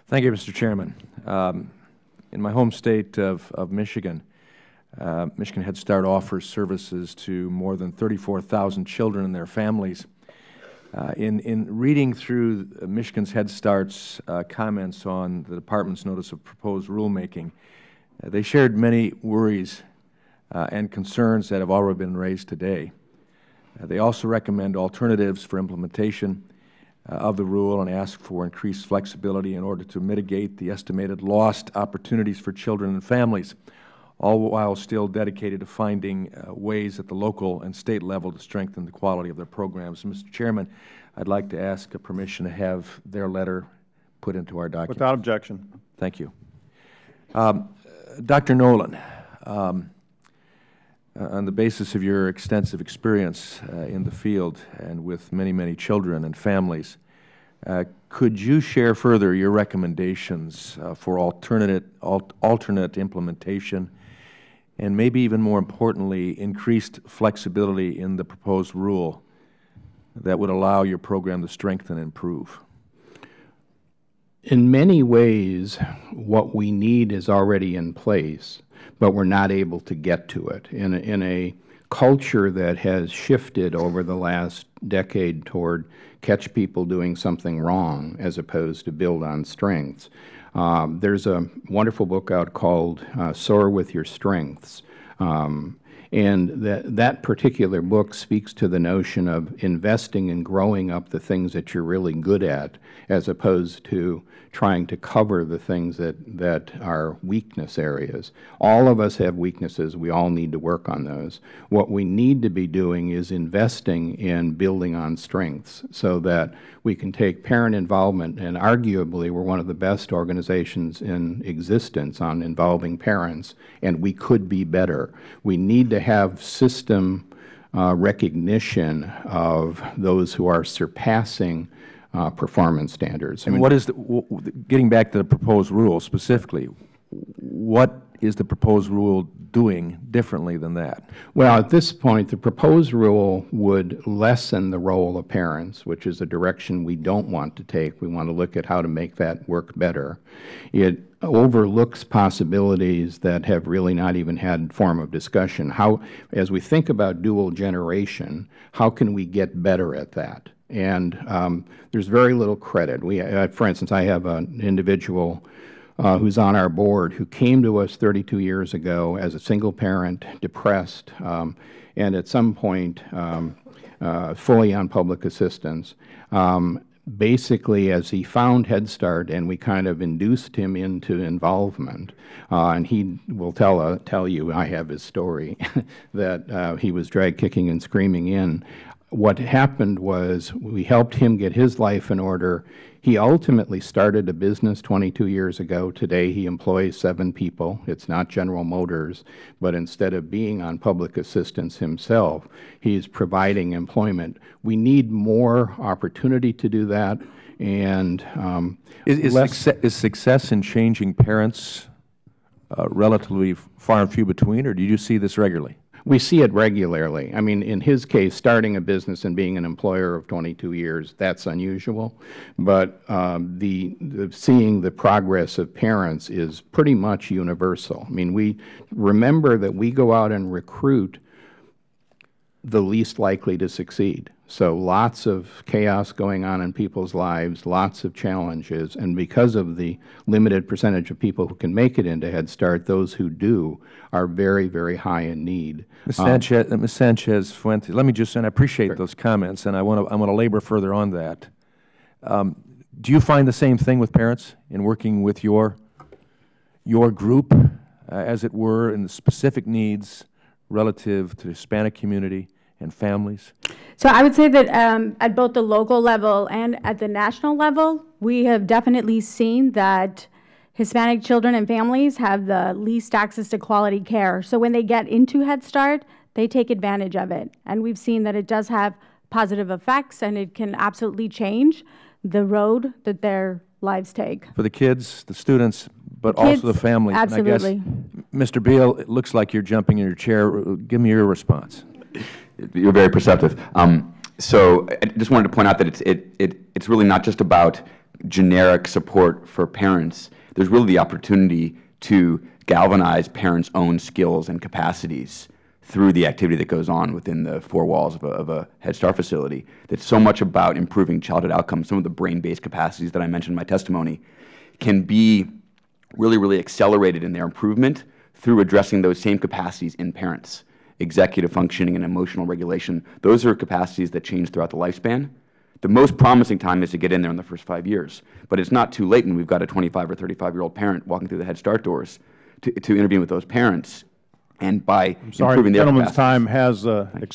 Thank you, Mr. Chairman. In my home state of Michigan, Michigan Head Start offers services to more than 34,000 children and their families. In reading through Michigan's Head Start's comments on the Department's notice of proposed rulemaking, they shared many worries and concerns that have already been raised today. They also recommend alternatives for implementation of the rule and ask for increased flexibility in order to mitigate the estimated lost opportunities for children and families, all while still dedicated to finding ways at the local and state level to strengthen the quality of their programs. Mr. Chairman, I would like to ask permission to have their letter put into our document. Without objection. Thank you. Dr. Nolan, on the basis of your extensive experience in the field and with many, many children and families, could you share further your recommendations for alternate implementation and maybe even more importantly, increased flexibility in the proposed rule that would allow your program to strengthen and improve? In many ways, what we need is already in place, but we are not able to get to it. In a culture that has shifted over the last decade toward catch people doing something wrong as opposed to build on strengths, there is a wonderful book out called Soar with Your Strengths. And that particular book speaks to the notion of investing and growing up the things that you are really good at as opposed to trying to cover the things that are weakness areas. All of us have weaknesses. We all need to work on those. What we need to be doing is investing in building on strengths so that we can take parent involvement, and arguably we are one of the best organizations in existence on involving parents, and we could be better. We need to have system recognition of those who are surpassing performance standards. And what is getting back to the proposed rule specifically, what is the proposed rule doing differently than that? Well, at this point, the proposed rule would lessen the role of parents, which is a direction we don't want to take. We want to look at how to make that work better. It overlooks possibilities that have really not even had form of discussion. As we think about dual generation, how can we get better at that? And there's very little credit. For instance, I have an individual who's on our board who came to us 32 years ago as a single parent, depressed, and at some point fully on public assistance. Basically, as he found Head Start and we kind of induced him into involvement, and he will tell you, I have his story, that he was dragged kicking and screaming in. What happened was we helped him get his life in order. He ultimately started a business 22 years ago. Today he employs 7 people. It's not General Motors, but instead of being on public assistance himself, he's providing employment. We need more opportunity to do that. And is success in changing parents relatively far and few between, or do you see this regularly? We see it regularly. I mean, in his case, starting a business and being an employer of 22 years, that's unusual. But seeing the progress of parents is pretty much universal. I mean, we remember that we go out and recruit the least likely to succeed. So lots of chaos going on in people's lives, lots of challenges, and because of the limited percentage of people who can make it into Head Start, those who do are very, very high in need. Ms. Sanchez-Fuentes, let me just, and I appreciate those comments, and I want to labor further on that. Do you find the same thing with parents in working with your group, as it were, in the specific needs relative to the Hispanic community and families? So I would say that at both the local level and at the national level, we have definitely seen that Hispanic children and families have the least access to quality care. So when they get into Head Start, they take advantage of it. And we've seen that it does have positive effects, and it can absolutely change the road that their lives take. For the kids, the students, but also the families. Absolutely. And I guess, Mr. Beal, it looks like you're jumping in your chair. Give me your response. You're very perceptive. So I just wanted to point out that it's really not just about generic support for parents. There's really the opportunity to galvanize parents' own skills and capacities through the activity that goes on within the four walls of a Head Start facility. That's so much about improving childhood outcomes. Some of the brain-based capacities that I mentioned in my testimony can be really, really accelerated in their improvement through addressing those same capacities in parents. Executive functioning and emotional regulation, those are capacities that change throughout the lifespan. The most promising time is to get in there in the first 5 years, but it's not too late when we've got a 25 or 35-year-old parent walking through the Head Start doors to intervene with those parents, and by improving their capacities. Gentleman's time has expired.